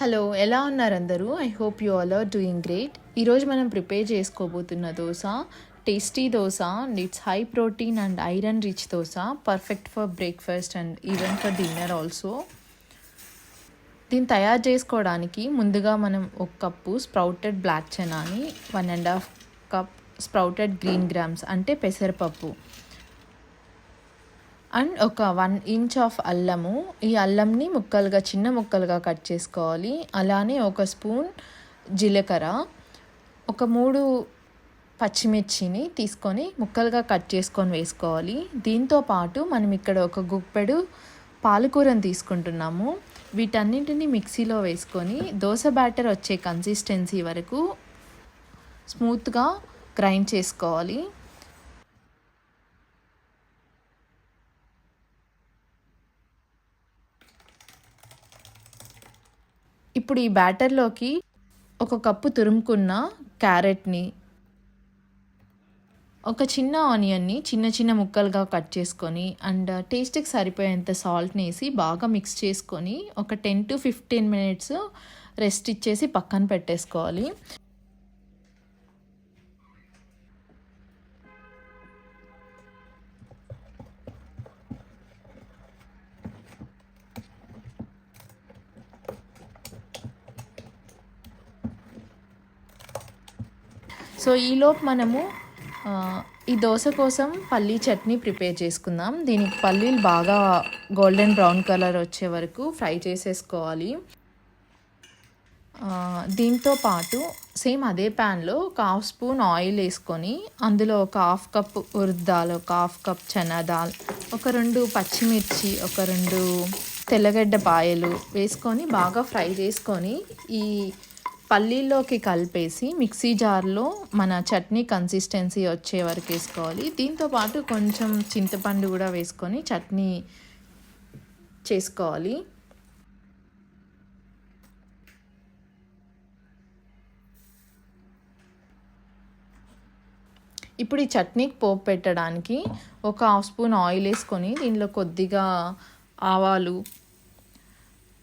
Hello, ఎలా ఉన్నారు అందరూ? I hope you all are doing great. ఈరోజు మనం ప్రిపేర్ చేసుకోబోతున్న dosa tasty dosa and it's high protein and iron rich dosa, perfect for breakfast and even for dinner also. దీన్ని తయారు చేసుకోవడానికి ముందుగా మనం 1 కప్పు స్ప్రౌటెడ్ బ్లాక్ చనాని, 1.5 కప్ స్ప్రౌటెడ్ గ్రీన్ గ్రామ్స్ అంటే పెసరపప్పు, అండ్ ఒక 1 ఇంచ్ ఆఫ్ అల్లము. ఈ అల్లంని చిన్న ముక్కలుగా కట్ చేసుకోవాలి. అలానే 1 స్పూన్ జీలకర్ర, ఒక 3 పచ్చిమిర్చిని తీసుకొని ముక్కలుగా కట్ చేసుకొని వేసుకోవాలి. దీంతో పాటు మనం ఇక్కడ ఒక గుప్పెడు పాలకూరని తీసుకుంటున్నాము. వీటన్నింటిని మిక్సీలో వేసుకొని దోశ బ్యాటర్ వచ్చే కన్సిస్టెన్సీ వరకు స్మూత్గా గ్రైండ్ చేసుకోవాలి. ఇప్పుడు ఈ బ్యాటర్లోకి 1 కప్పు తురుముకున్న క్యారెట్ని, ఒక చిన్న ఆనియన్ని చిన్న ముక్కలుగా కట్ చేసుకొని అండ్ టేస్ట్కి సరిపోయేంత సాల్ట్ని వేసి బాగా మిక్స్ చేసుకొని ఒక 10 to 15 మినిట్స్ రెస్ట్ ఇచ్చేసి పక్కన పెట్టేసుకోవాలి. సో ఈలోపు మనము ఈ దోశ కోసం పల్లీ చట్నీ ప్రిపేర్ చేసుకుందాం. దీనికి పల్లీలు బాగా గోల్డెన్ బ్రౌన్ కలర్ వచ్చే వరకు ఫ్రై చేసేసుకోవాలి. దీంతో పాటు సేమ్ అదే ప్యాన్లో ఒక 1/2 స్పూన్ ఆయిల్ వేసుకొని అందులో ఒక 1/2 కప్ ఉర్ద్ దాల్, ఒక 1/2 కప్ చనా దాల్, ఒక 2 పచ్చిమిర్చి, ఒక 2 తెల్లగడ్డ పాయలు వేసుకొని బాగా ఫ్రై చేసుకొని ఈ పల్లీల్లోకి కలిపేసి మిక్సీ జార్లో మన చట్నీ కన్సిస్టెన్సీ వచ్చే వరకు వేసుకోవాలి. దీంతోపాటు కొంచెం చింతపండు కూడా వేసుకొని చట్నీ చేసుకోవాలి. ఇప్పుడు ఈ చట్నీకి పోపు పెట్టడానికి ఒక 1/2 స్పూన్ ఆయిల్ వేసుకొని దీనిలో కొద్దిగా ఆవాలు,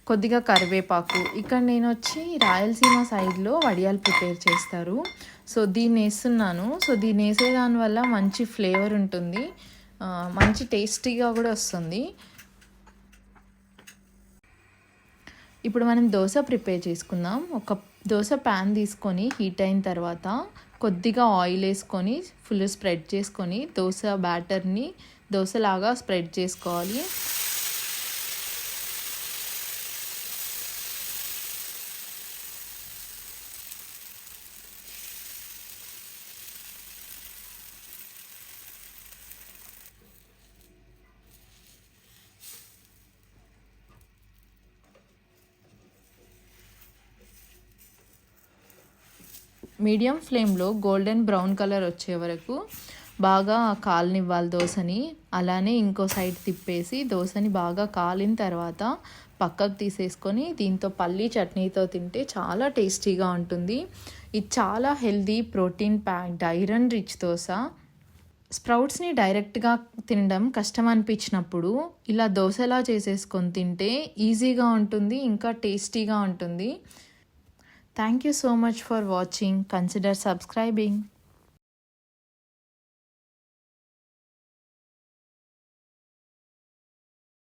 కొద్దిగా కరివేపాకు, ఇక్కడ నేను వచ్చి రాయలసీమ సైడ్లో వడియాలు ప్రిపేర్ చేస్తారు. సో దీన్ని వేస్తున్నాను. సో దీన్ని వేసేదాని వల్ల మంచి ఫ్లేవర్ ఉంటుంది, మంచి టేస్టీగా కూడా వస్తుంది. ఇప్పుడు మనం దోశ ప్రిపేర్ చేసుకుందాం. ఒక దోశ ప్యాన్ తీసుకొని హీట్ అయిన తర్వాత కొద్దిగా ఆయిల్ వేసుకొని ఫుల్ స్ప్రెడ్ చేసుకొని దోశ బ్యాటర్ని దోశలాగా స్ప్రెడ్ చేసుకోవాలి. మీడియం ఫ్లేమ్లో గోల్డెన్ బ్రౌన్ కలర్ వచ్చే వరకు బాగా కాలనివ్వాలి దోశని. అలానే ఇంకో సైడ్ తిప్పేసి దోశని బాగా కాలిన తర్వాత పక్కకు తీసేసుకొని దీంతో పల్లీ చట్నీతో తింటే చాలా టేస్టీగా ఉంటుంది. ఇది చాలా healthy, protein packed, iron rich dosa. స్ప్రౌట్స్ని డైరెక్ట్గా తినడం కష్టం అనిపించినప్పుడు ఇలా దోశలా చేసేసుకొని తింటే ఈజీగా ఉంటుంది, ఇంకా టేస్టీగా ఉంటుంది. Thank you so much for watching. Consider subscribing.